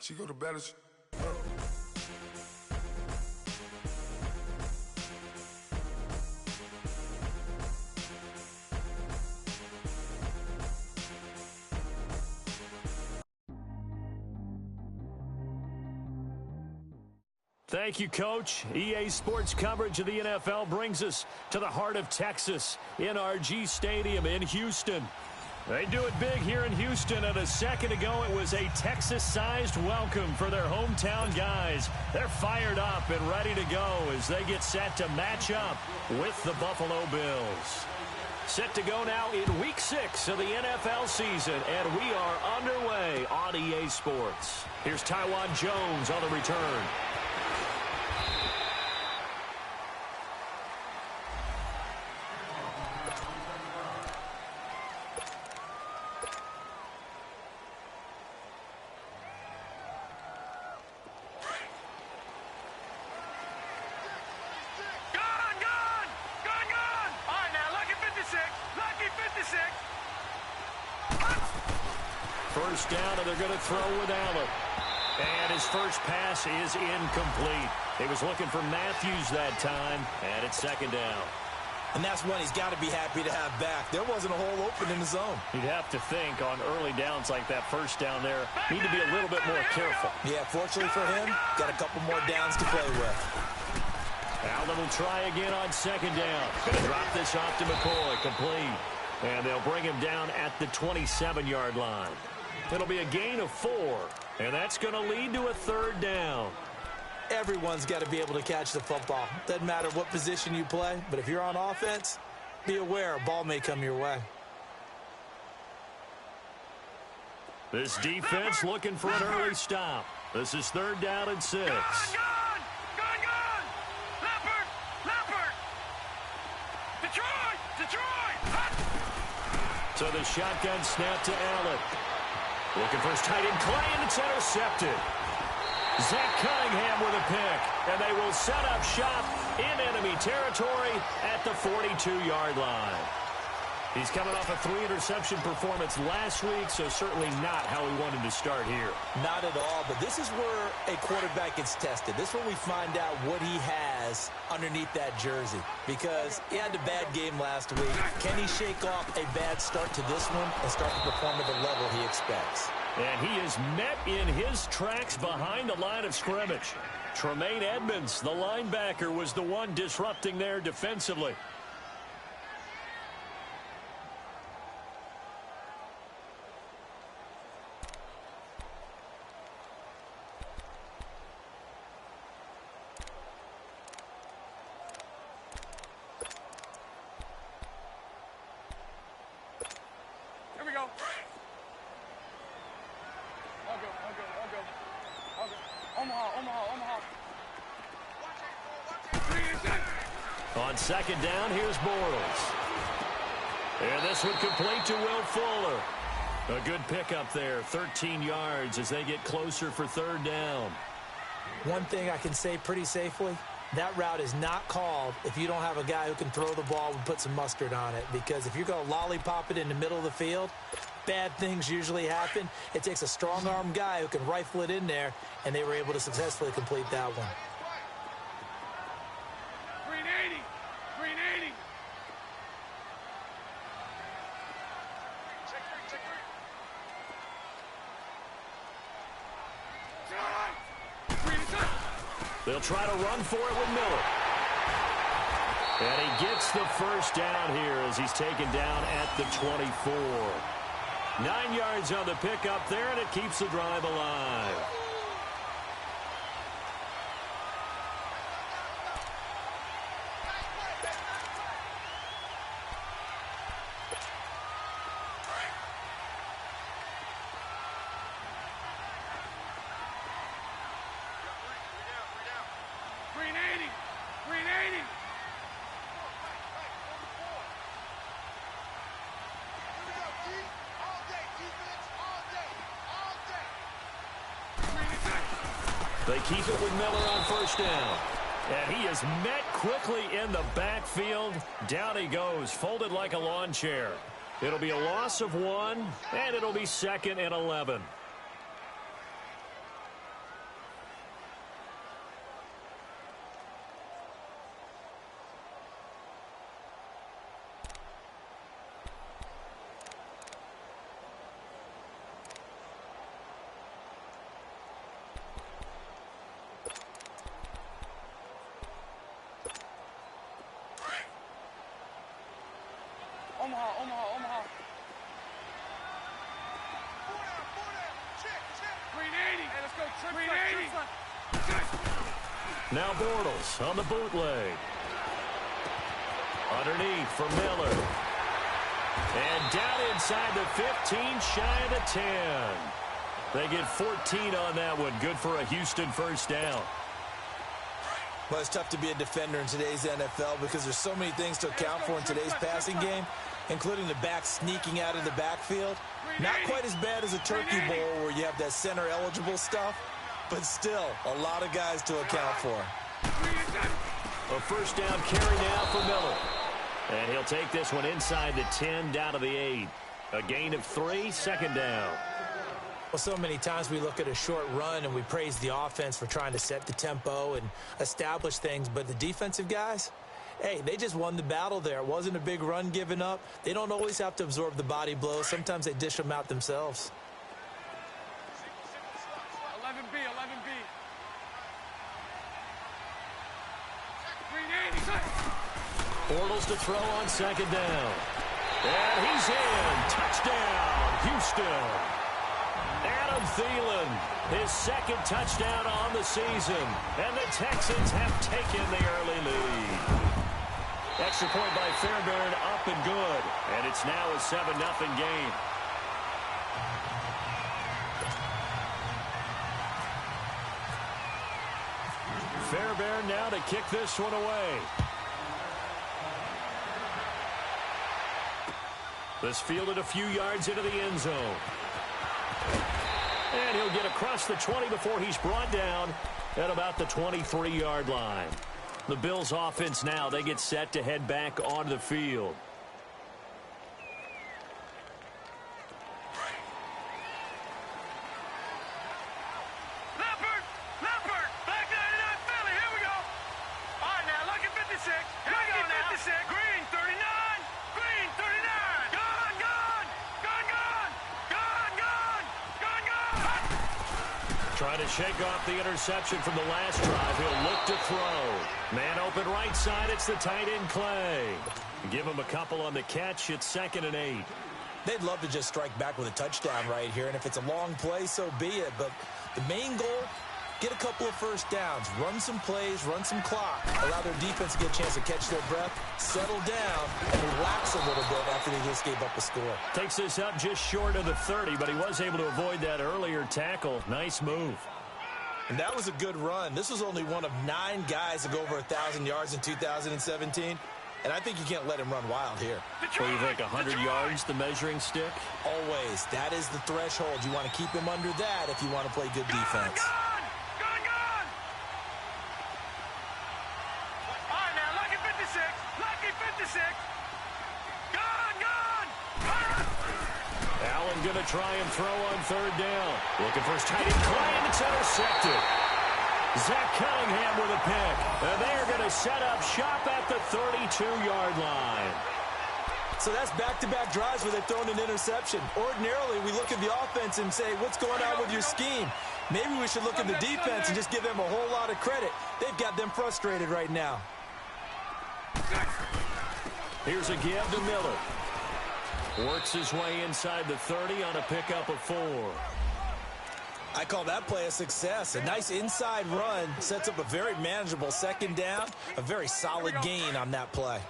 She go to better. Thank you, Coach. EA Sports coverage of the NFL brings us to the heart of Texas, NRG Stadium in Houston. They do it big here in Houston, and a second ago it was a Texas-sized welcome for their hometown guys. They're fired up and ready to go as they get set to match up with the Buffalo Bills. Set to go now in Week 6 of the NFL season, and we are underway on EA Sports. Here's Tywan Jones on the return. First down, and they're going to throw with Allen. And his first pass is incomplete. He was looking for Matthews that time, and it's second down. And that's one he's got to be happy to have back. There wasn't a hole open in the zone. You'd have to think on early downs like that first down there, need to be a little bit more careful. Yeah, fortunately for him, got a couple more downs to play with. Allen will try again on second down. Going to drop this off to McCoy, complete. And they'll bring him down at the 27-yard line. It'll be a gain of 4, and that's going to lead to a third down. Everyone's got to be able to catch the football. Doesn't matter what position you play, but if you're on offense, be aware a ball may come your way. This defense looking for an early stop. This is third down and 6. So the shotgun snap to Allen. Looking for his tight end, Clay, and it's intercepted. Zach Cunningham with a pick, and they will set up shop in enemy territory at the 42-yard line. He's coming off a 3-interception performance last week, so certainly not how he wanted to start here. Not at all, but this is where a quarterback gets tested. This is where we find out what he has underneath that jersey, because he had a bad game last week. Can he shake off a bad start to this one and start to perform at the level he expects? And he is met in his tracks behind the line of scrimmage. Tremaine Edmonds, the linebacker, was the one disrupting there defensively. On second down, here's Bortles. And this one complete to Will Fuller. A good pickup there, 13 yards as they get closer for third down. One thing I can say pretty safely, that route is not called if you don't have a guy who can throw the ball and put some mustard on it. Because if you're going to lollipop it in the middle of the field, bad things usually happen. It takes a strong-arm guy who can rifle it in there, and they were able to successfully complete that one. They'll try to run for it with Miller. And he gets the first down here as he's taken down at the 24. 9 yards on the pickup there, and it keeps the drive alive. They keep it with Miller on first down. And he is met quickly in the backfield. Down he goes, folded like a lawn chair. It'll be a loss of 1, and it'll be 2nd and 11. Now Bortles on the bootleg. Underneath for Miller. And down inside the 15, shy of the 10. They get 14 on that one. Good for a Houston first down. Well, it's tough to be a defender in today's NFL because there's so many things to account for in today's passing game, including the back sneaking out of the backfield. Not quite as bad as a turkey bowl where you have that center-eligible stuff, but still a lot of guys to account for. A first down carry now for Miller. And he'll take this one inside the 10, down to the 8. A gain of 3, second down. Well, so many times we look at a short run and we praise the offense for trying to set the tempo and establish things, but the defensive guys, hey, they just won the battle there. It wasn't a big run given up. They don't always have to absorb the body blows. Sometimes they dish them out themselves. 11B, 11B. Bortles to throw on second down. And he's in. Touchdown, Houston. Adam Thielen, his second touchdown on the season. And the Texans have taken the early lead. Extra point by Fairbairn, up and good. And it's now a 7-0 game. Fairbairn now to kick this one away. This fielded a few yards into the end zone. And he'll get across the 20 before he's brought down at about the 23-yard line. The Bills' offense now, they get set to head back onto the field. Trying to shake off the interception from the last drive. He'll look to throw. Man open right side. It's the tight end, Clay. Give him a couple on the catch. It's 2nd and 8. They'd love to just strike back with a touchdown right here, and if it's a long play, so be it. But the main goal, get a couple of first downs, run some plays, run some clock, allow their defense to get a chance to catch their breath, settle down, and relax a little bit after they just gave up a score. Takes this up just short of the 30, but he was able to avoid that earlier tackle. Nice move. And that was a good run. This was only one of 9 guys to go over 1,000 yards in 2017. And I think you can't let him run wild here. What do you think, 100 yards, the measuring stick? Always. That is the threshold. You want to keep him under that if you want to play good defense. Allen going to try and throw on 3rd down. Looking for his tight end, Clay, and it's intercepted. Zach Cunningham with a pick. And they're going to set up shop at the 32-yard line. So that's back-to-back drives where they've thrown an interception. Ordinarily, we look at the offense and say, what's going on with your scheme? Maybe we should look at the defense and just give them a whole lot of credit. They've got them frustrated right now. Here's a give to Miller. Works his way inside the 30 on a pickup of 4. I call that play a success. A nice inside run sets up a very manageable 2nd down. A very solid gain on that play.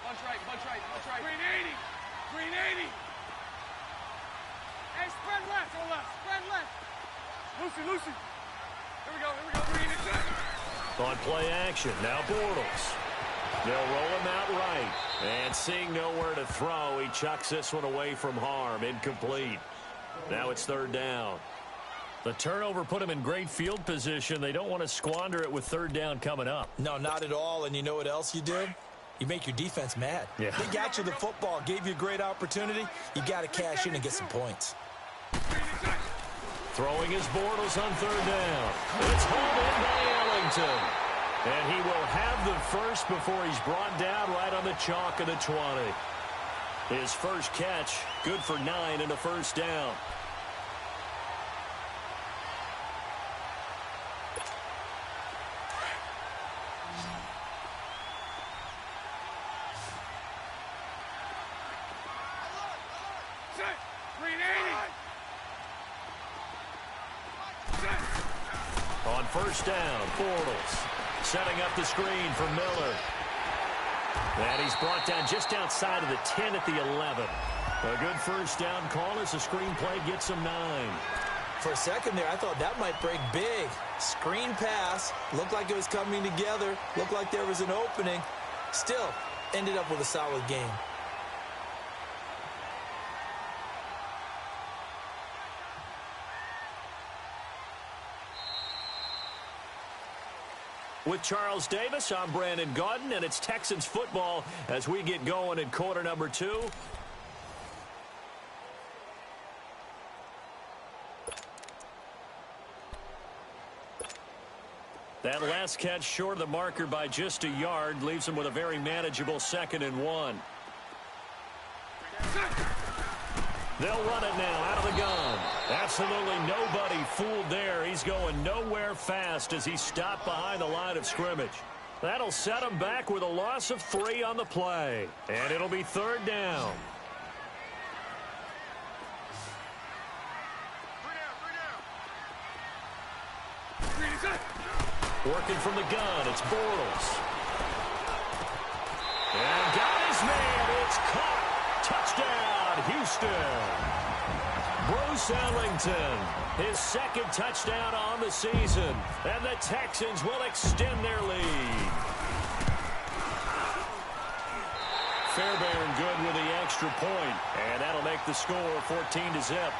Bunch right. Green 80. Hey, spread left, go left. Spread left. Lucy. Here we go. Green inside. On play action, now Bortles. They'll roll him out right. And seeing nowhere to throw, he chucks this one away from harm. Incomplete. Now it's 3rd down. The turnover put him in great field position. They don't want to squander it with 3rd down coming up. No, not at all. And you know what else you do? You make your defense mad. Yeah. They got you the football, gave you a great opportunity. You got to cash in and get some points. Throwing his Bortles on 3rd down. It's hauled in by Ellington. And he will have the first before he's brought down right on the chalk of the 20. His first catch, good for 9 and a first down. On first down, Bortles setting up the screen for Miller. And he's brought down just outside of the 10 at the 11. A good first down call as the screen play gets him 9. For a second there, I thought that might break big. Screen pass. Looked like it was coming together. Looked like there was an opening. Still, ended up with a solid game. With Charles Davis, I'm Brandon Gaudin, and it's Texans football as we get going in quarter number 2. That last catch short of the marker by just a yard leaves him with a very manageable 2nd and 1. They'll run it now out of the gun. Absolutely nobody fooled there. He's going nowhere fast as he stopped behind the line of scrimmage. That'll set him back with a loss of 3 on the play. And it'll be 3rd down. Working from the gun, it's Bortles. And got his man. It's caught. Touchdown, Houston. Bruce Ellington, his 2nd touchdown on the season. And the Texans will extend their lead. Fairbairn good with the extra point. And that'll make the score 14-0.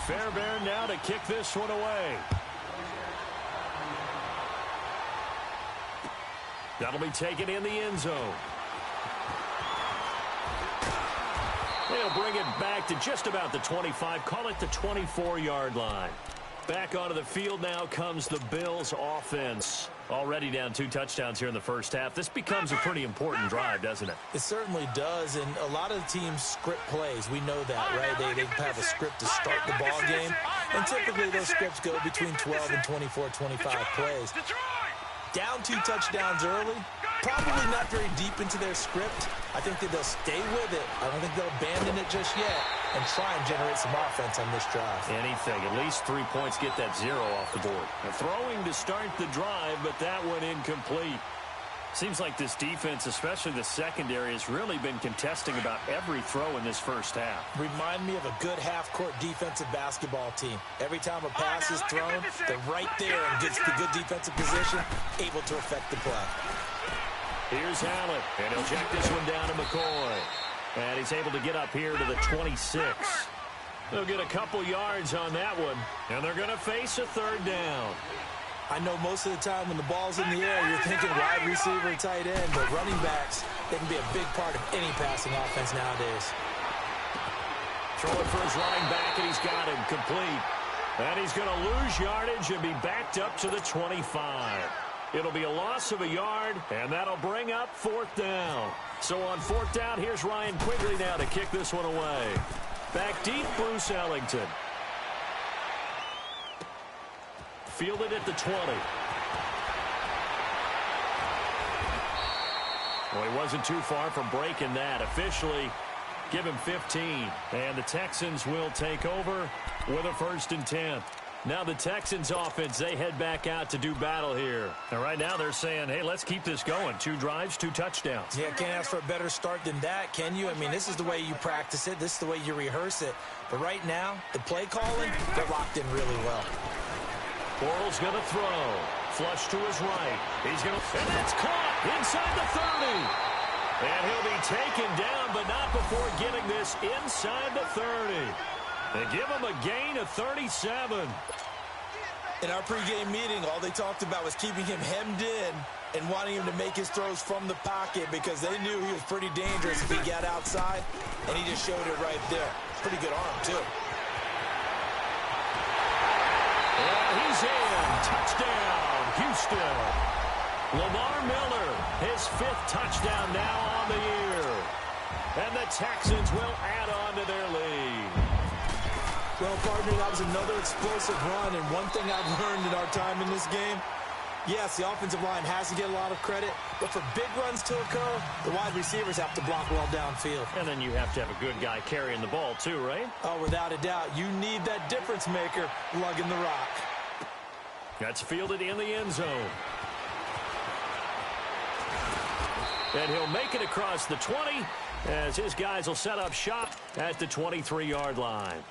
Fairbairn now to kick this one away. That'll be taken in the end zone. They'll bring it back to just about the 25. Call it the 24-yard line. Back onto the field now comes the Bills offense. Already down 2 touchdowns here in the first half. This becomes a pretty important drive, doesn't it? It certainly does, and a lot of the teams script plays. We know that, right? They have a script to start the ball game, and typically those scripts go between 12 and 24, 25 plays. Down 2 touchdowns early, probably not very deep into their script. I think that they'll stay with it. I don't think they'll abandon it just yet and try and generate some offense on this drive. Anything. At least 3 points, get that 0 off the board. Throwing to start the drive, but that one incomplete. Seems like this defense, especially the secondary, has really been contesting about every throw in this first half. Remind me of a good half-court defensive basketball team. Every time a pass is thrown, they're right there and gets the good defensive position, able to affect the play. Here's Hallett, and he'll check this one down to McCoy. And he's able to get up here to the 26. They'll get a couple yards on that one, and they're going to face a 3rd down. I know most of the time when the ball's in the air, you're thinking wide receiver, tight end, but running backs, they can be a big part of any passing offense nowadays. Throwing for his running back, and he's got him complete. And he's going to lose yardage and be backed up to the 25. It'll be a loss of a yard, and that'll bring up 4th down. So on 4th down, here's Ryan Quigley now to kick this one away. Back deep, Bruce Ellington. Fielded at the 20. Well, he wasn't too far from breaking that. Officially, give him 15. And the Texans will take over with a 1st and 10. Now the Texans offense, they head back out to do battle here. And right now they're saying, hey, let's keep this going. 2 drives, 2 touchdowns. Yeah, can't ask for a better start than that, can you? I mean, this is the way you practice it. This is the way you rehearse it. But right now, the play calling, they're locked in really well. Bortles going to throw. Flush to his right. He's going to, and that's caught inside the 30. And he'll be taken down, but not before getting this inside the 30. They give him a gain of 37. In our pregame meeting, all they talked about was keeping him hemmed in and wanting him to make his throws from the pocket because they knew he was pretty dangerous if he got outside, and he just showed it right there. Pretty good arm, too. Yeah, he's in. Touchdown, Houston. Lamar Miller, his 5th touchdown now on the year. And the Texans will add on to their lead. Well, partner, that was another explosive run, and one thing I've learned in our time in this game, Yes, the offensive line has to get a lot of credit, but for big runs to occur, the wide receivers have to block well downfield. And then you have to have a good guy carrying the ball too, right? Oh, without a doubt. You need that difference maker lugging the rock. That's fielded in the end zone. And he'll make it across the 20 as his guys will set up shop at the 23-yard line.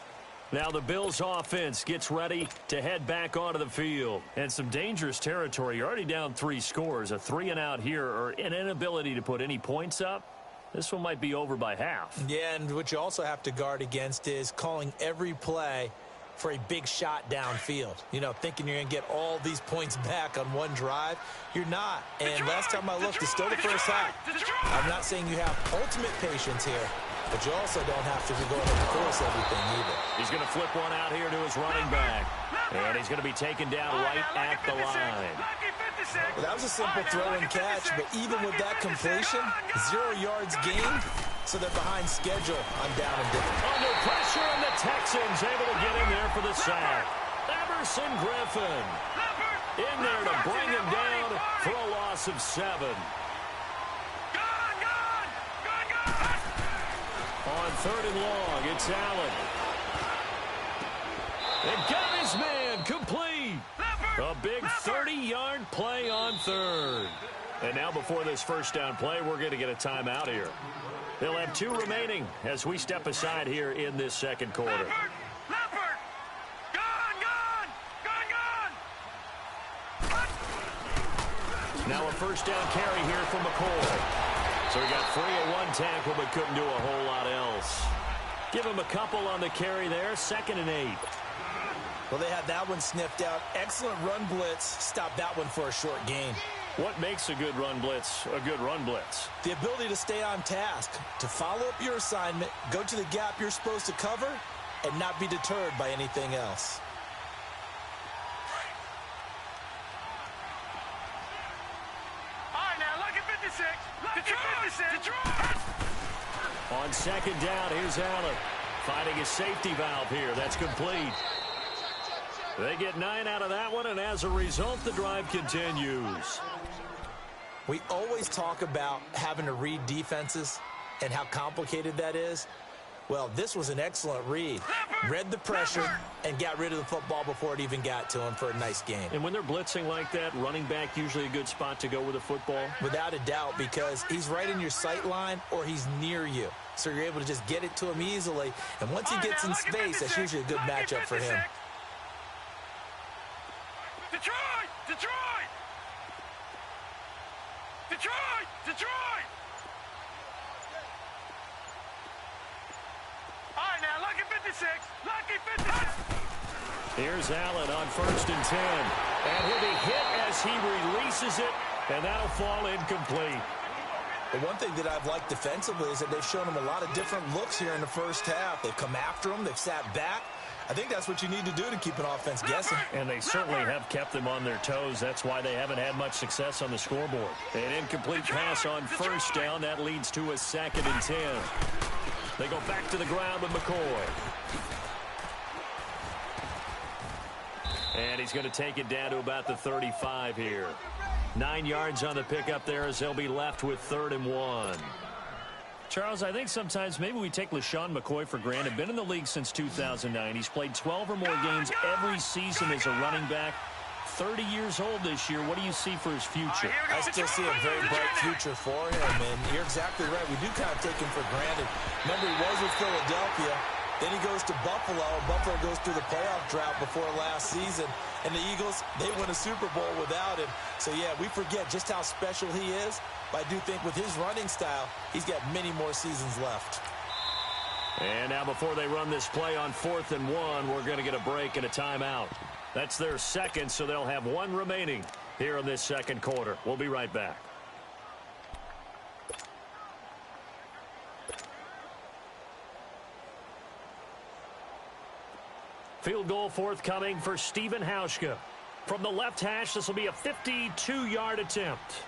Now the Bills offense gets ready to head back onto the field. And some dangerous territory. You're already down 3 scores. A 3-and-out here or an inability to put any points up. This one might be over by half. Yeah, and what you also have to guard against is calling every play for a big shot downfield. You know, thinking you're going to get all these points back on one drive. You're not. And last time I looked, it's still the first half. I'm not saying you have ultimate patience here, but you also don't have to be going to force everything either. He's going to flip one out here to his running back. And he's going to be taken down right at the line. Well, that was a simple throw and catch, but even with that completion, 0 yards gained, so they're behind schedule on down and different. Under pressure, and the Texans able to get in there for the sack. Emerson Griffin in there to bring him down for a loss of 7. On 3rd and long, it's Allen. And got his man complete. A big 30-yard play on 3rd. And now before this first down play, we're going to get a timeout here. They'll have 2 remaining as we step aside here in this second quarter. Now a first down carry here from McCoy. So he got free of 1 tackle but couldn't do a whole lot else. Give him a couple on the carry there. 2nd and 8. Well, they had that one sniffed out. Excellent run blitz. Stopped that one for a short gain. What makes a good run blitz a good run blitz? The ability to stay on task, to follow up your assignment, go to the gap you're supposed to cover, and not be deterred by anything else. All right, now, lucky 56. Lucky 56. On 2nd down, here's Allen. Finding his safety valve here. That's complete. They get 9 out of that one, and as a result, the drive continues. We always talk about having to read defenses and how complicated that is. Well, this was an excellent read. Read the pressure and got rid of the football before it even got to him for a nice game. And when they're blitzing like that, running back usually a good spot to go with a football? Without a doubt, because he's right in your sight line or he's near you. So you're able to just get it to him easily. And once he gets in space, that's usually a good matchup for him. Detroit! Detroit! Detroit! Detroit! All right, now, lucky 56. Lucky 56. Here's Allen on 1st and 10. And he'll be hit as he releases it, and that'll fall incomplete. The one thing that I've liked defensively is that they've shown him a lot of different looks here in the first half. They've come after him. They've sat back. I think that's what you need to do to keep an offense guessing. And they certainly have kept them on their toes. That's why they haven't had much success on the scoreboard. An incomplete pass on 1st down. That leads to a 2nd and 10. They go back to the ground with McCoy. And he's going to take it down to about the 35 here. 9 yards on the pickup there as they'll be left with 3rd and 1. Charles, I think sometimes maybe we take LaShawn McCoy for granted. Been in the league since 2009. He's played 12 or more games every season as a running back. 30 years old this year. What do you see for his future? I still see a very bright future for him, and you're exactly right. We do kind of take him for granted. Remember, he was with Philadelphia. Then he goes to Buffalo. Buffalo goes through the playoff drought before last season. And the Eagles, they win a Super Bowl without him. So, yeah, we forget just how special he is. But I do think with his running style, he's got many more seasons left. And now before they run this play on 4th and 1, we're going to get a break and a timeout. That's their second, so they'll have 1 remaining here in this second quarter. We'll be right back. Field goal forthcoming for Stephen Hauschka. From the left hash, this will be a 52-yard attempt.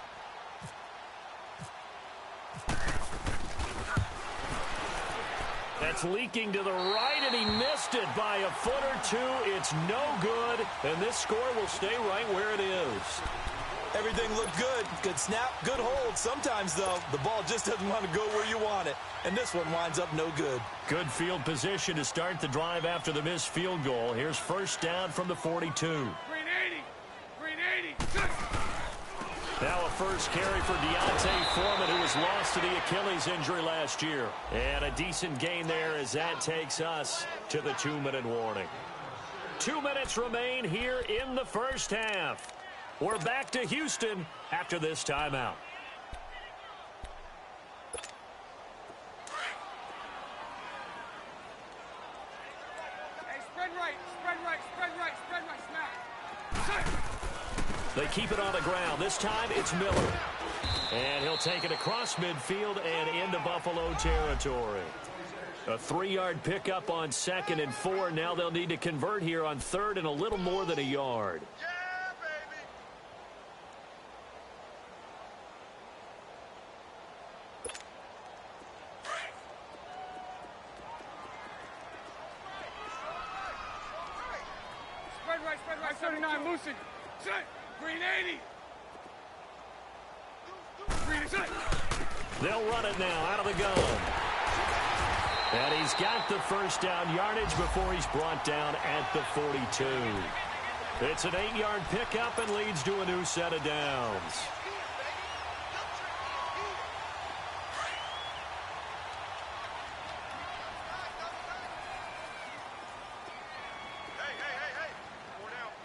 That's leaking to the right, and he missed it by a foot or two. It's no good, and this score will stay right where it is. Everything looked good. Good snap, good hold. Sometimes, though, the ball just doesn't want to go where you want it. And this one winds up no good. Good field position to start the drive after the missed field goal. Here's first down from the 42. Green 80. Green 80. Now a first carry for Deontay Foreman, who was lost to the Achilles injury last year. And a decent gain there as that takes us to the 2-minute warning. 2 minutes remain here in the first half. We're back to Houston after this timeout. Hey, spread right, spread right, spread right, spread right, snap. They keep it on the ground. This time it's Miller. And he'll take it across midfield and into Buffalo territory. A 3-yard pickup on 2nd and 4. Now they'll need to convert here on 3rd and a little more than a yard. Spread right, 39, Lucy. Set. Green 80. Green set. They'll run it now out of the gun. And he's got the first down yardage before he's brought down at the 42. It's an 8-yard pickup and leads to a new set of downs.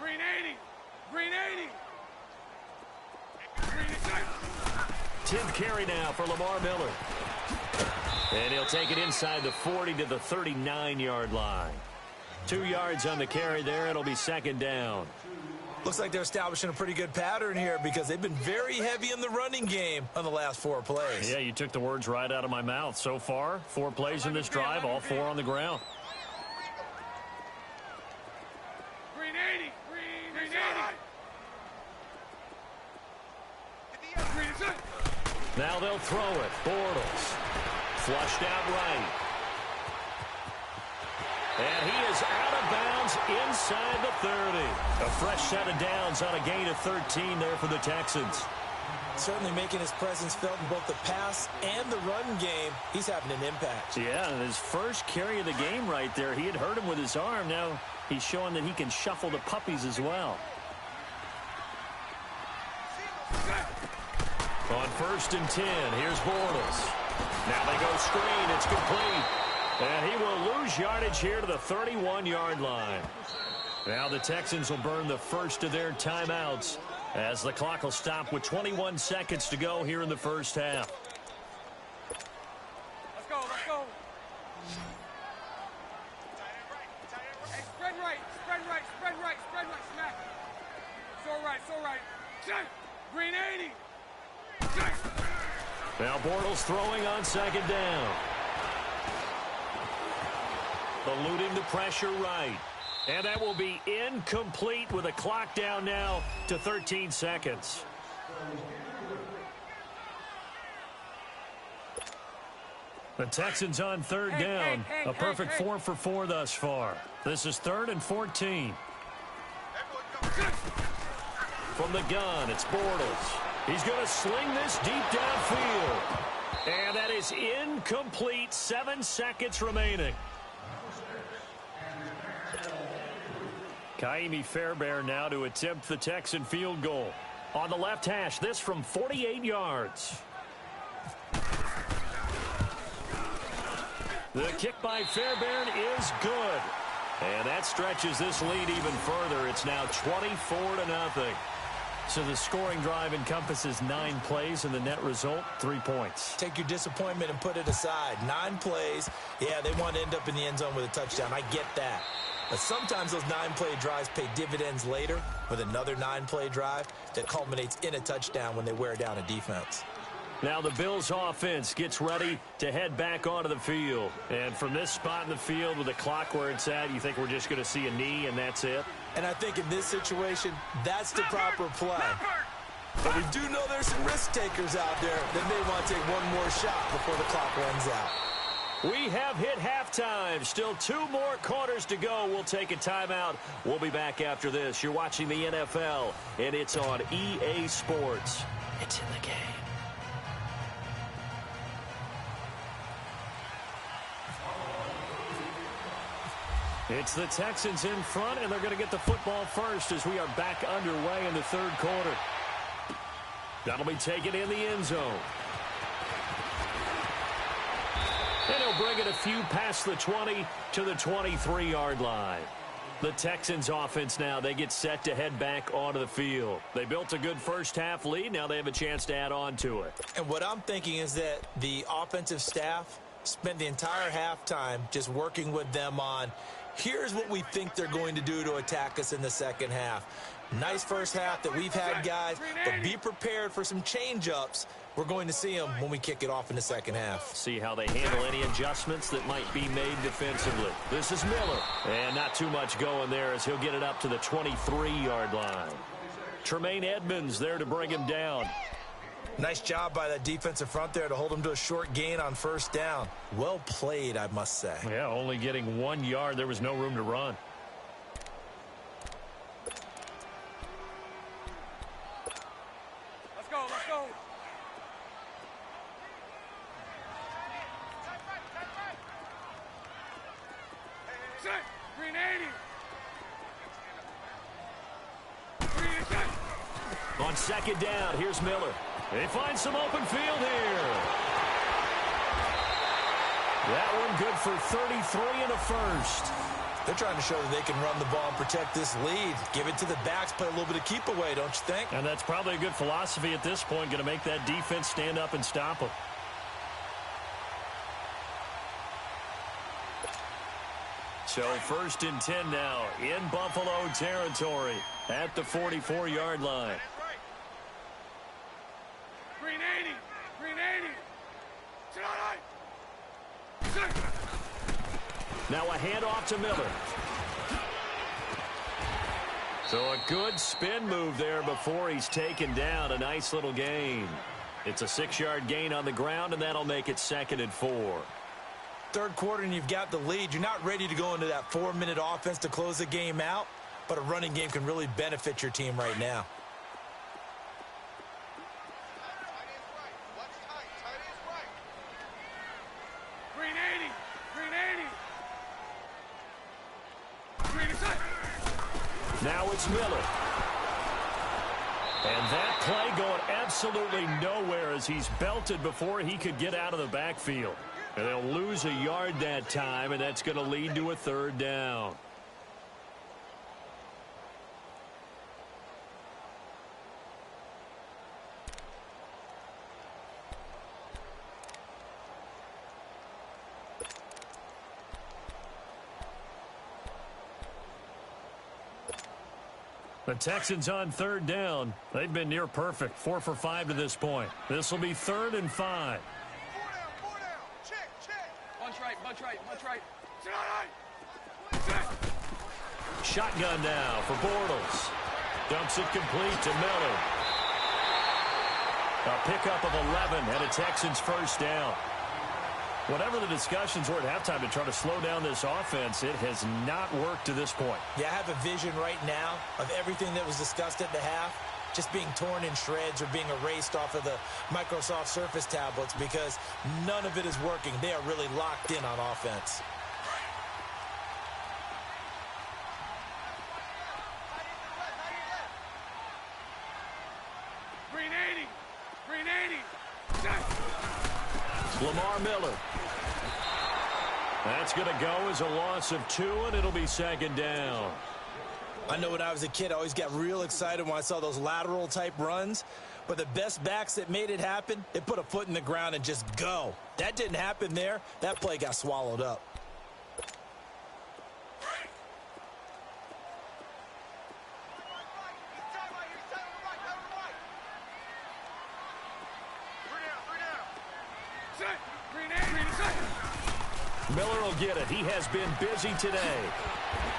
Green 80. Green 80. Green set. 10th carry now for Lamar Miller. And he'll take it inside the 40 to the 39-yard line. 2 yards on the carry there. It'll be 2nd down. Looks like they're establishing a pretty good pattern here because they've been very heavy in the running game on the last 4 plays. Yeah, you took the words right out of my mouth. So far, 4 plays in this drive, all 4 on the ground. Green 80. Green 80. Green set. Now they'll throw it. Bortles. Flushed out right. And he is out of bounds inside the 30. A fresh set of downs on a gain of 13 there for the Texans. Certainly making his presence felt in both the pass and the run game. He's having an impact. Yeah, his first carry of the game right there. He had hurt him with his arm. Now he's showing that he can shuffle the puppies as well. On 1st and 10, here's Bortles. Now they go screen. It's complete. And he will lose yardage here to the 31-yard line. Now the Texans will burn the first of their timeouts as the clock will stop with 21 seconds to go here in the first half. Let's go, let's go. Hey, spread right, spread right, spread right, spread right, snap. So right. Set. Green 80. Set. Now Bortles throwing on 2nd down. Eluding the pressure right. And that will be incomplete with a clock down now to 13 seconds. The Texans on 3rd down. A perfect 4 for 4 thus far. This is 3rd and 14. From the gun, it's Bortles. He's going to sling this deep downfield. And that is incomplete. 7 seconds remaining. Kaimi Fairbairn now to attempt the Texan field goal. On the left hash, this from 48 yards. The kick by Fairbairn is good. And that stretches this lead even further. It's now 24-0. So the scoring drive encompasses 9 plays, and the net result, 3 points. Take your disappointment and put it aside. 9 plays. Yeah, they want to end up in the end zone with a touchdown. I get that. But sometimes those 9-play drives pay dividends later with another 9-play drive that culminates in a touchdown when they wear down a defense. Now the Bills offense gets ready to head back onto the field. And from this spot in the field with the clock where it's at, you think we're just going to see a knee and that's it? And I think in this situation, that's the proper play. But we do know there's some risk takers out there that may want to take one more shot before the clock runs out. We have hit halftime. Still 2 more quarters to go. We'll take a timeout. We'll be back after this. You're watching the NFL, and it's on EA Sports. It's in the game. It's the Texans in front, and they're going to get the football first as we are back underway in the third quarter. That'll be taken in the end zone. And he'll bring it a few past the 20 to the 23-yard line. The Texans offense now, they get set to head back onto the field. They built a good first-half lead. Now they have a chance to add on to it. And what I'm thinking is that the offensive staff spent the entire halftime just working with them on, here's what we think they're going to do to attack us in the second half. Nice first half that we've had, guys, but be prepared for some change-ups. We're going to see them when we kick it off in the second half. See how they handle any adjustments that might be made defensively. This is Miller. And not too much going there as he'll get it up to the 23-yard line. Tremaine Edmonds there to bring him down. Nice job by that defensive front there to hold him to a short gain on first down. Well played, I must say. Yeah, only getting 1 yard. There was no room to run. Let's go, let's go. Set. Green 80. Green is set. On second down, here's Miller. They find some open field here. That one good for 33 and a first. They're trying to show that they can run the ball and protect this lead. Give it to the backs, play a little bit of keep away, don't you think? And that's probably a good philosophy at this point, going to make that defense stand up and stop them. So 1st and 10 now in Buffalo territory at the 44-yard line. Green 80. Green 80. Set. Now a handoff to Miller. So a good spin move there before he's taken down. A nice little gain. It's a 6-yard gain on the ground, and that'll make it 2nd and 4. Third quarter, and you've got the lead. You're not ready to go into that 4-minute offense to close the game out, but a running game can really benefit your team right now. Green 80. Green 80. Green is set. Now it's Miller. And that play going absolutely nowhere as he's belted before he could get out of the backfield. And they'll lose a yard that time, and that's going to lead to a 3rd down. The Texans on 3rd down. They've been near perfect. 4 for 5 to this point. This will be 3rd and 5. Bunch right. Shotgun now for Bortles. Dumps it complete to Miller. A pickup of 11 and a Texans 1st down. Whatever the discussions were at halftime to try to slow down this offense, it has not worked to this point. Yeah, I have a vision right now of everything that was discussed at the half just being torn in shreds or being erased off of the Microsoft Surface tablets because none of it is working. They are really locked in on offense. Green 80. Green 80. Set. Lamar Miller. That's going to go as a loss of 2, and it'll be 2nd down. I know when I was a kid, I always got real excited when I saw those lateral-type runs. But the best backs that made it happen, they put a foot in the ground and just go. That didn't happen there. That play got swallowed up. Miller will get it. He has been busy today.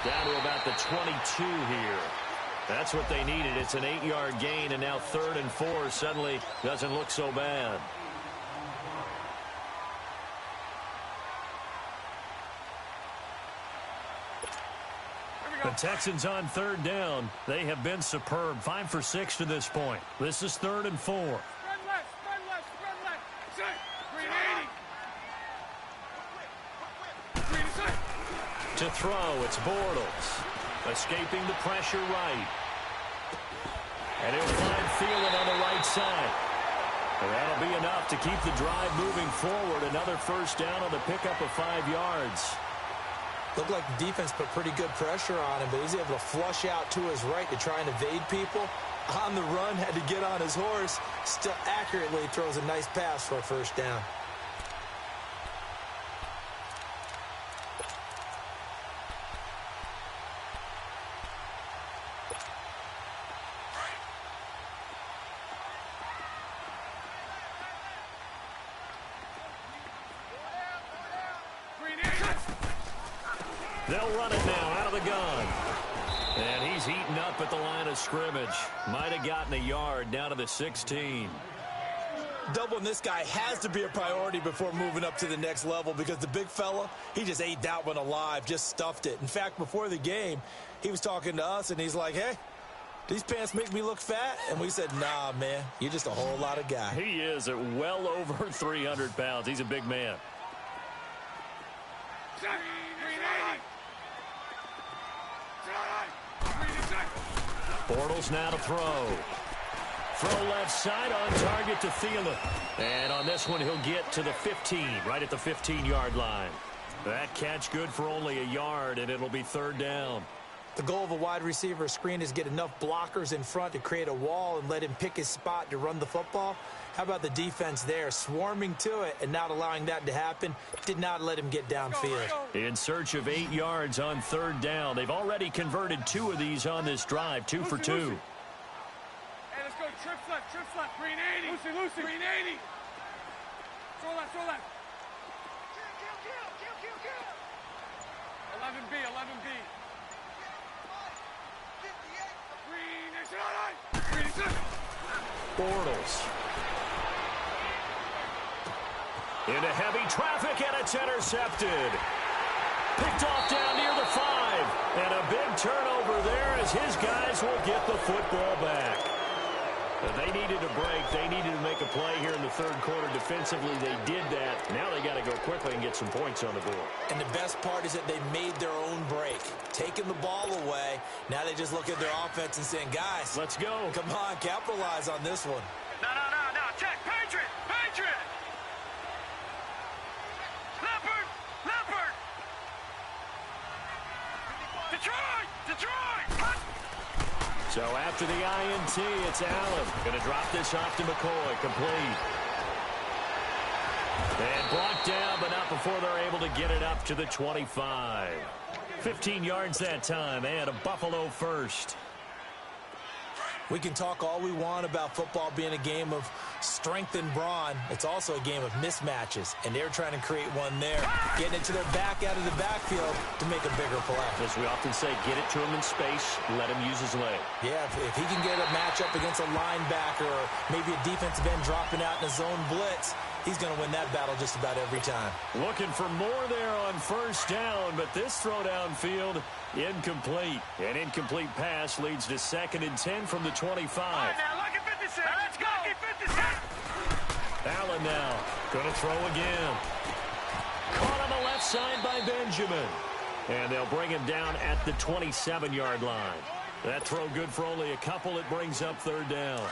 Down to about the 22 here. That's what they needed. It's an 8-yard gain, and now 3rd and 4 suddenly doesn't look so bad. go. The Texans on third down. They have been superb. 5 for 6 to this point. This is 3rd and 4. Spread left, spread left, spread left. Set. Green 80. Green set. To throw, it's Bortles. Escaping the pressure right. And he'll find Thielen on the right side. And that'll be enough to keep the drive moving forward. Another first down on the pickup of 5 yards. Looked like the defense put pretty good pressure on him, but he's able to flush out to his right to try and evade people. On the run, had to get on his horse. Still accurately throws a nice pass for a first down. They'll run it now out of the gun. And he's heating up at the line of scrimmage. Might have gotten a yard down to the 16. Doubling this guy has to be a priority before moving up to the next level because the big fella, he just ate that one alive, just stuffed it. In fact, before the game, he was talking to us, and he's like, hey, these pants make me look fat? And we said, nah, man, you're just a whole lot of guy. He is at well over 300 pounds. He's a big man. Bortles now to throw. Throw left side on target to Thielen. And on this one, he'll get to the 15, right at the 15-yard line. That catch good for only a yard, and it'll be 3rd down. The goal of a wide receiver screen is get enough blockers in front to create a wall and let him pick his spot to run the football. How about the defense there, swarming to it and not allowing that to happen? Did not let him get downfield. In search of 8 yards on 3rd down. They've already converted 2 of these on this drive, 2 for 2. Hey, let's go. Trips left. Green 80. Lucy. Green 80. Throw left. 11B. Green is Bortles. Into heavy traffic, and it's intercepted. Picked off down near the 5. And a big turnover there as his guys will get the football back. They needed a break. They needed to make a play here in the 3rd quarter. Defensively, they did that. Now they got to go quickly and get some points on the board. And the best part is that they made their own break. Taking the ball away. Now they just look at their offense and saying, guys, let's go. Come on, capitalize on this one. No. Check. Patriot. Leopard. Detroit. So after the INT, it's Allen. Going to drop this off to McCoy. Complete. And blocked down, but not before they're able to get it up to the 25. 15 yards that time, and a Buffalo first. We can talk all we want about football being a game of strength and brawn. It's also a game of mismatches, and they're trying to create one there. Getting it to their back out of the backfield to make a bigger play. As we often say, get it to him in space, let him use his leg. Yeah, if he can get a matchup against a linebacker or maybe a defensive end dropping out in a zone blitz, he's going to win that battle just about every time. Looking for more there on first down, but this throw downfield, incomplete. An incomplete pass leads to 2nd and 10 from the 25. All right, now, look at 56. Let's go. 56. Allen now going to throw again. Caught on the left side by Benjamin. And they'll bring him down at the 27-yard line. That throw good for only a couple. It brings up 3rd down.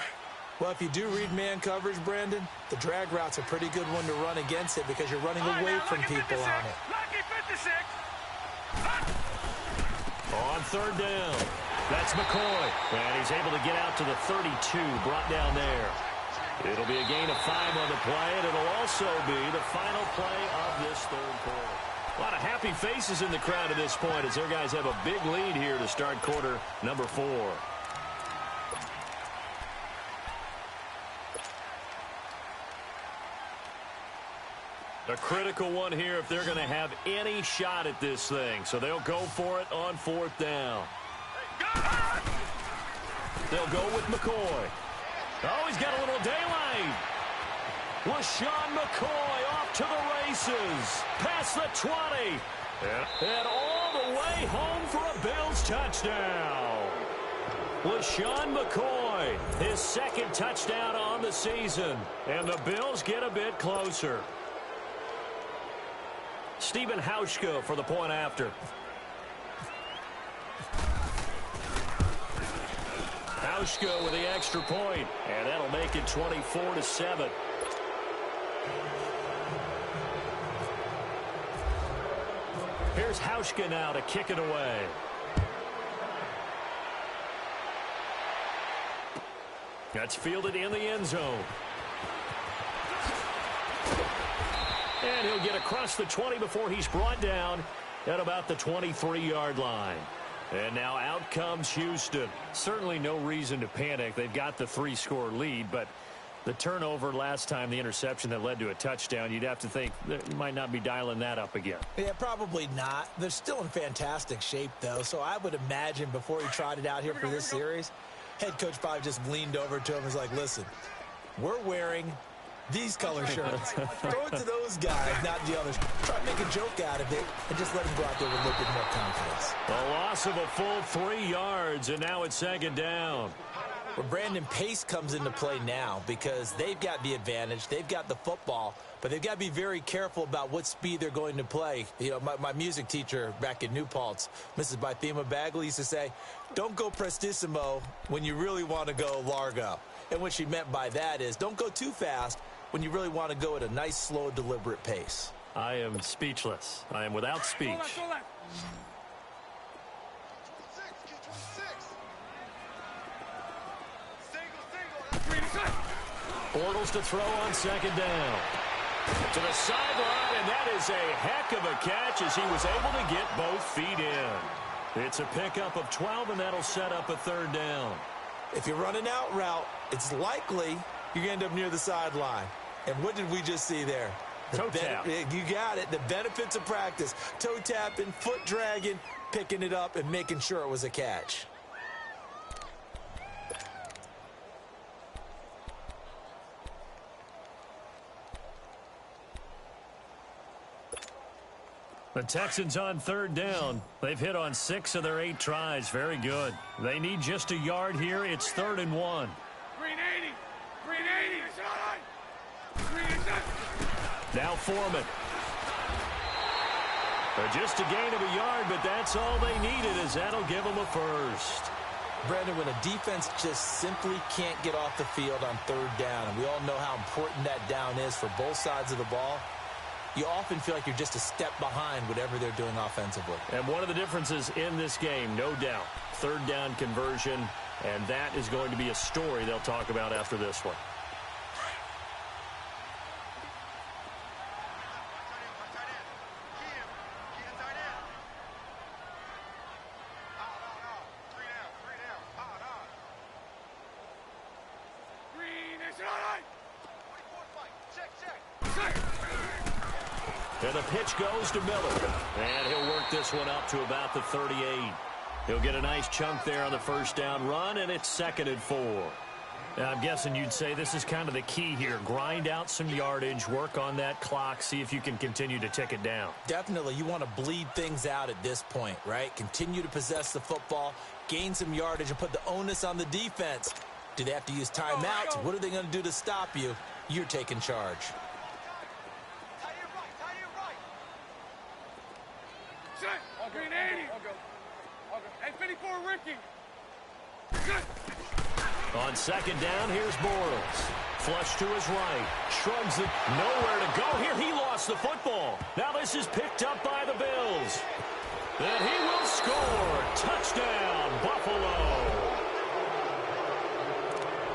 Well, if you do read man coverage, Brandon, the drag route's a pretty good one to run against it because you're running away from people on it. Lucky 56. On 3rd down, that's McCoy. And he's able to get out to the 32, brought down there. It'll be a gain of 5 on the play, and it'll also be the final play of this 3rd quarter. A lot of happy faces in the crowd at this point as their guys have a big lead here to start quarter number 4. A critical one here if they're going to have any shot at this thing. So they'll go for it on 4th down. They'll go with McCoy. Oh, he's got a little daylight. LaShawn McCoy off to the races. Past the 20. And all all the way home for a Bills touchdown. LaShawn McCoy, his second touchdown on the season. And the Bills get a bit closer. Stephen Hauschka for the point after. Hauschka with the extra point, and that'll make it 24-7. Here's Hauschka now to kick it away. That's fielded in the end zone. And he'll get across the 20 before he's brought down at about the 23-yard line. And now out comes Houston. Certainly no reason to panic. They've got the 3-score lead, but the turnover last time, the interception that led to a touchdown, you'd have to think that you might not be dialing that up again. Yeah, probably not. They're still in fantastic shape, though, so I would imagine before he trotted out here for this series, head coach probably just leaned over to him and was like, listen, we're wearing these color shirts. Throw it to those guys, not the others. Try to make a joke out of it and just let him go out there with a little bit more confidence. A loss of a full 3 yards, and now it's second down. Well, Brandon, pace comes into play now because they've got the advantage. They've got the football, but they've got to be very careful about what speed they're going to play. You know, my music teacher back in New Paltz, Mrs. Bythema Bagley, used to say, don't go prestissimo when you really want to go largo. And what she meant by that is don't go too fast when you really want to go at a nice, slow, deliberate pace. I am speechless. I am without speech. Bortles to throw on second down. To the sideline, and that is a heck of a catch as he was able to get both feet in. It's a pickup of 12, and that'll set up a third down. If you're running out route, it's likely you're going to end up near the sideline. And what did we just see there? Toe tap. You got it. The benefits of practice. Toe tapping, foot dragging, picking it up, and making sure it was a catch. The Texans on third down. They've hit on 6 of their 8 tries. Very good. They need just a yard here. It's 3rd and 1. Green 80. Green 80. Green 80. Now Foreman. Just a gain of a yard, but that's all they needed, as that'll give them a first. Brandon, when a defense just simply can't get off the field on third down, and we all know how important that down is for both sides of the ball, you often feel like you're just a step behind whatever they're doing offensively. And one of the differences in this game, no doubt, third down conversion, and that is going to be a story they'll talk about after this one. And the pitch goes to Miller. And he'll work this one up to about the 38. He'll get a nice chunk there on the first down run, and it's 2nd and 4. Now, I'm guessing you'd say this is kind of the key here. Grind out some yardage, work on that clock, see if you can continue to tick it down. Definitely. You want to bleed things out at this point, right? Continue to possess the football, gain some yardage, and put the onus on the defense. Do they have to use timeouts? What are they going to do to stop you? You're taking charge. Green 80. Hey, 54, Ricky. On second down, here's Bortles. Flush to his right. Shrugs it. Nowhere to go here. He lost the football. Now this is picked up by the Bills. And he will score. Touchdown, Buffalo.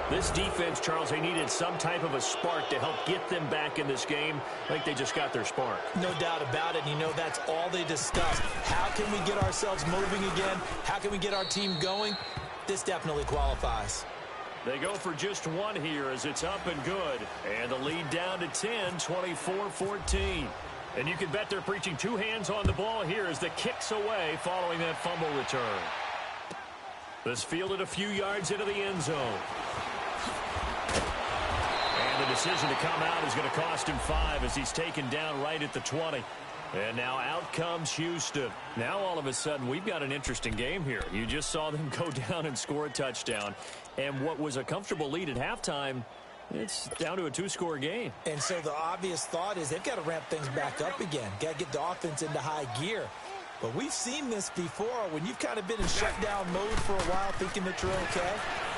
This defense, Charles, they needed some type of a spark to help get them back in this game. I think they just got their spark. No doubt about it. And you know, that's all they discussed. How can we get ourselves moving again? How can we get our team going? This definitely qualifies. They go for just one here as it's up and good. And the lead down to 10, 24-14. And you can bet they're preaching 2 hands on the ball here as the kick's away following that fumble return. This fielded a few yards into the end zone. And the decision to come out is going to cost him 5 as he's taken down right at the 20. And now out comes Houston. Now all of a sudden we've got an interesting game here. You just saw them go down and score a touchdown. And what was a comfortable lead at halftime, it's down to a two-score game. And so the obvious thought is they've got to ramp things back up again. Got to get the offense into high gear. But we've seen this before. When you've kind of been in shutdown mode for a while thinking that you're okay,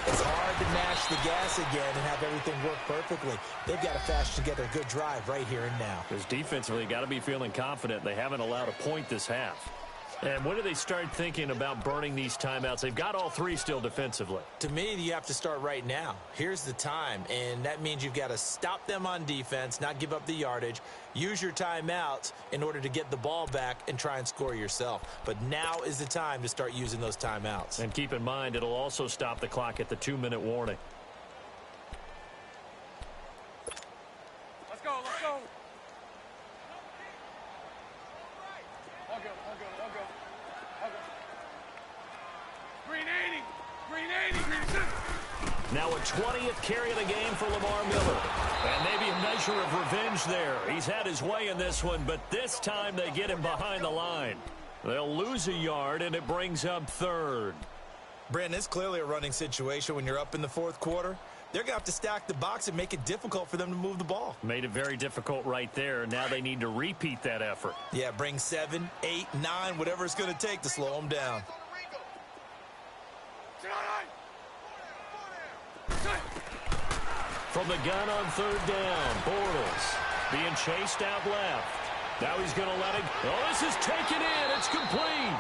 it's hard to mash the gas again and have everything work perfectly. They've got to fashion together a good drive right here and now. Because defensively, got to be feeling confident. They haven't allowed a point this half. And when do they start thinking about burning these timeouts? They've got all three still defensively. To me, you have to start right now. Here's the time, and that means you've got to stop them on defense, not give up the yardage, use your timeouts in order to get the ball back and try and score yourself. But now is the time to start using those timeouts. And keep in mind, it'll also stop the clock at the 2-minute warning. Let's go, let's go. I'll go. Green 80, green 80, green 6. Now a 20th carry of the game for Lamar Miller. And maybe a measure of revenge there. He's had his way in this one, but this time they get him behind the line. They'll lose a yard, and it brings up third. Brandon, it's clearly a running situation when you're up in the fourth quarter. They're going to have to stack the box and make it difficult for them to move the ball. Made it very difficult right there. Now they need to repeat that effort. Yeah, bring 7, 8, 9, whatever it's going to take to slow them down. From the gun on third down, Bortles being chased out left. Now he's going to let it. Oh, this is taken in. It's complete.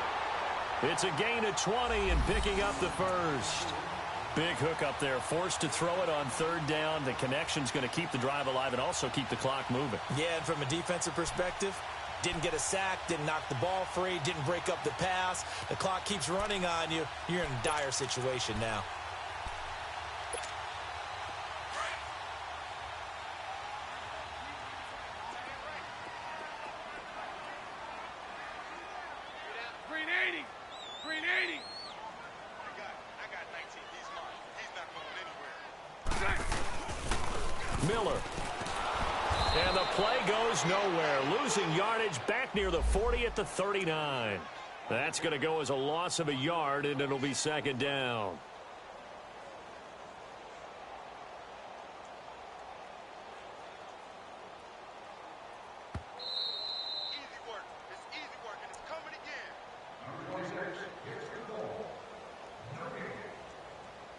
It's a gain of 20 and picking up the first. Big hook up there, forced to throw it on third down. The connection's going to keep the drive alive and also keep the clock moving. Yeah, and from a defensive perspective, didn't get a sack, didn't knock the ball free, didn't break up the pass. The clock keeps running on you. You're in a dire situation now. Green 80, green 80. I got 19. He's mine. He's not going anywhere. Miller. And the play goes nowhere. Losing yardage back near the 40 at the 39. That's going to go as a loss of a yard, and it'll be second down. Easy work. It's easy work, and it's coming again.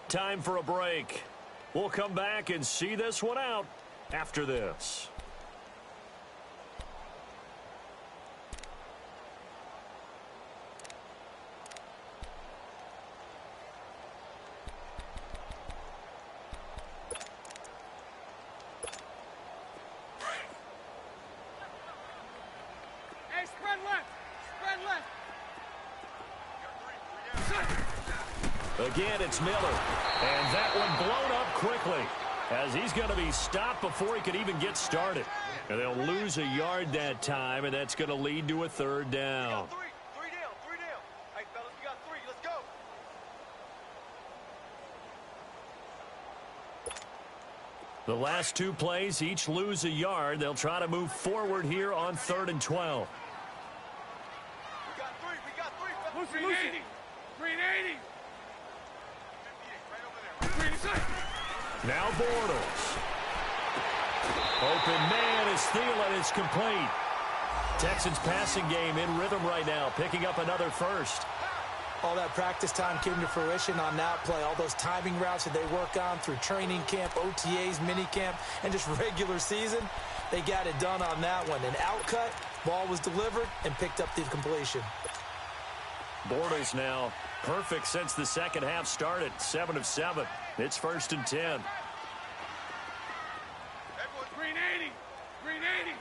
Time for a break. We'll come back and see this one out after this. Hey, spread left, spread left. Again, it's Miller. And that one blown up quickly as he's going to be stopped before he could even get started. And they'll lose a yard that time, and that's going to lead to a third down. Three down. Hey, fellas, we got 3. Let's go. The last two plays each lose a yard. They'll try to move forward here on 3rd and 12. We got 3. Green 80, green 80. 58, right over there. Green 6. Now Bortles. Open man is Thielen. It's complete. Texans passing game in rhythm right now, picking up another first. All that practice time came to fruition on that play. All those timing routes that they work on through training camp, OTAs, minicamp, and just regular season, they got it done on that one. An outcut, ball was delivered, and picked up the completion. Bortles now perfect since the second half started. 7 of 7. It's 1st and 10. Green 80, green 80.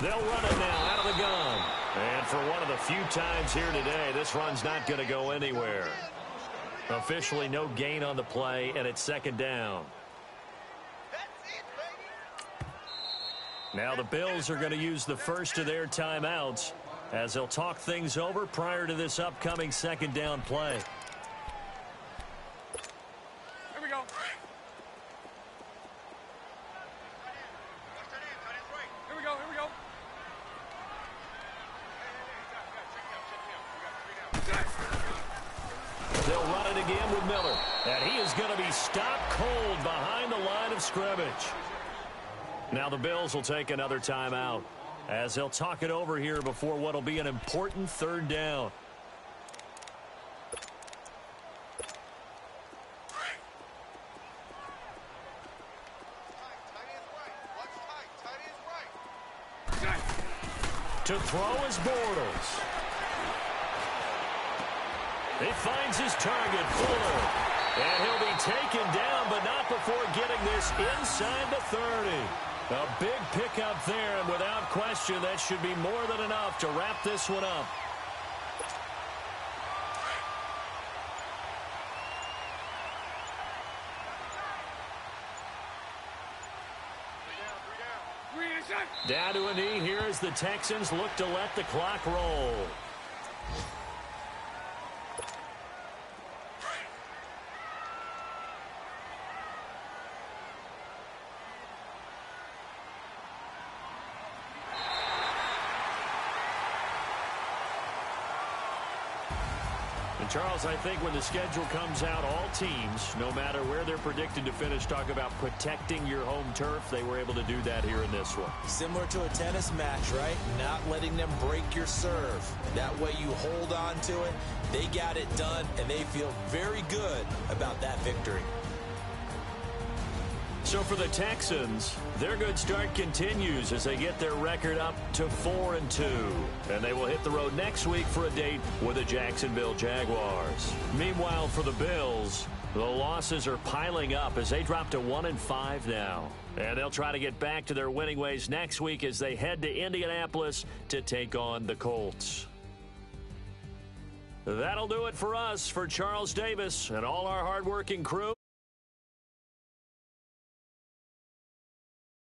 They'll run it now out of the gun. And for one of the few times here today, this run's not going to go anywhere. Officially no gain on the play, and it's 2nd down. Now the Bills are going to use the first of their timeouts as they'll talk things over prior to this upcoming 2nd down play. Here we go. Watch that in, tight end's right. They'll run it again with Miller. And he is going to be stopped cold behind the line of scrimmage. Now the Bills will take another timeout as they'll talk it over here before what will be an important third down. To throw is Bortles. He finds his target, Fuller. And he'll be taken down, but not before getting this inside the 30. A big pickup there, and without question, that should be more than enough to wrap this one up. Down to a knee here as the Texans look to let the clock roll. Charles, I think when the schedule comes out, all teams, no matter where they're predicted to finish, talk about protecting your home turf. They were able to do that here in this one. Similar to a tennis match, right? Not letting them break your serve. That way you hold on to it. They got it done, and they feel very good about that victory. So for the Texans, their good start continues as they get their record up to 4-2. And they will hit the road next week for a date with the Jacksonville Jaguars. Meanwhile, for the Bills, the losses are piling up as they drop to 1-5 now. And they'll try to get back to their winning ways next week as they head to Indianapolis to take on the Colts. That'll do it for us. For Charles Davis and all our hardworking crew.